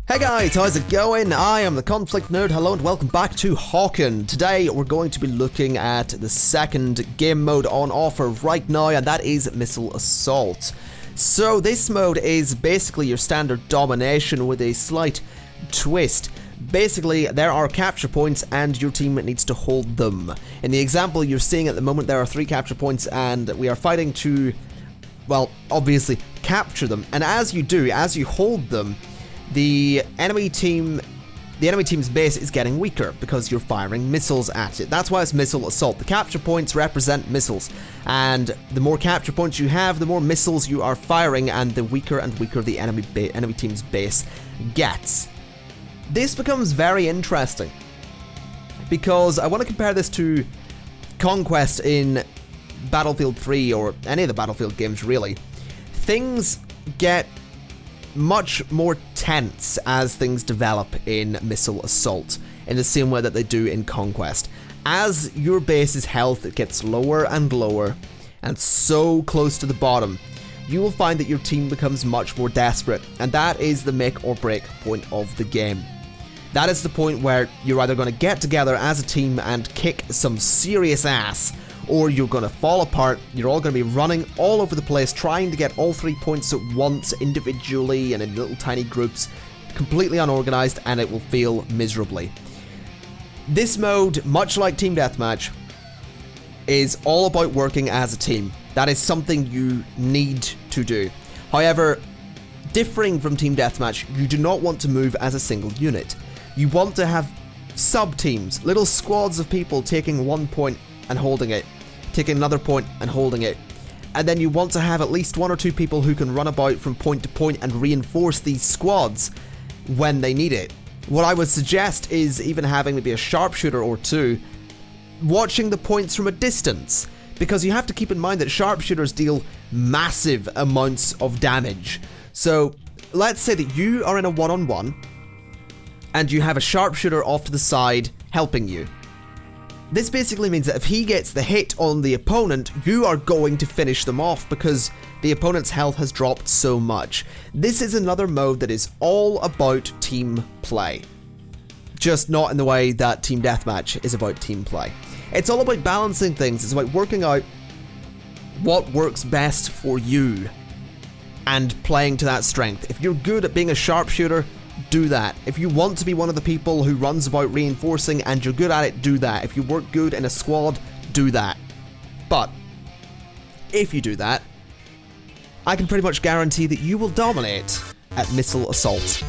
Hey guys, how's it going? I am the ConflictNerd. Hello and welcome back to Hawken. Today we're going to be looking at the second game mode on offer right now, and that is Missile Assault. So this mode is basically your standard domination with a slight twist. Basically, there are capture points and your team needs to hold them. In the example you're seeing at the moment, there are 3 capture points and we are fighting to, well, obviously capture them. And as you do, as you hold them, the enemy team's base is getting weaker because you're firing missiles at it. That's why it's Missile Assault. The capture points represent missiles, and the more capture points you have, the more missiles you are firing, and the weaker and weaker the enemy team's base gets. This becomes very interesting because I want to compare this to Conquest in Battlefield 3 or any of the Battlefield games really. Things get much more tense as things develop in Missile Assault, in the same way that they do in Conquest. As your base's health gets lower and lower, and so close to the bottom, you will find that your team becomes much more desperate, and that is the make or break point of the game. That is the point where you're either going to get together as a team and kick some serious ass, or you're going to fall apart. You're all going to be running all over the place trying to get all 3 points at once, individually and in little tiny groups, completely unorganized, and it will feel miserably. This mode, much like Team Deathmatch, is all about working as a team. That is something you need to do. However, differing from Team Deathmatch, you do not want to move as a single unit. You want to have sub-teams, little squads of people taking 1 point and holding it, taking another point and holding it. And then you want to have at least 1 or 2 people who can run about from point to point and reinforce these squads when they need it. What I would suggest is even having maybe a sharpshooter or 2 watching the points from a distance, because you have to keep in mind that sharpshooters deal massive amounts of damage. So let's say that you are in a one-on-one and you have a sharpshooter off to the side helping you. This basically means that if he gets the hit on the opponent, you are going to finish them off because the opponent's health has dropped so much. This is another mode that is all about team play. Just not in the way that Team Deathmatch is about team play. It's all about balancing things. It's about working out what works best for you and playing to that strength. If you're good at being a sharpshooter, do that. If you want to be one of the people who runs about reinforcing and you're good at it, do that. If you work good in a squad, do that. But if you do that, I can pretty much guarantee that you will dominate at Missile Assault.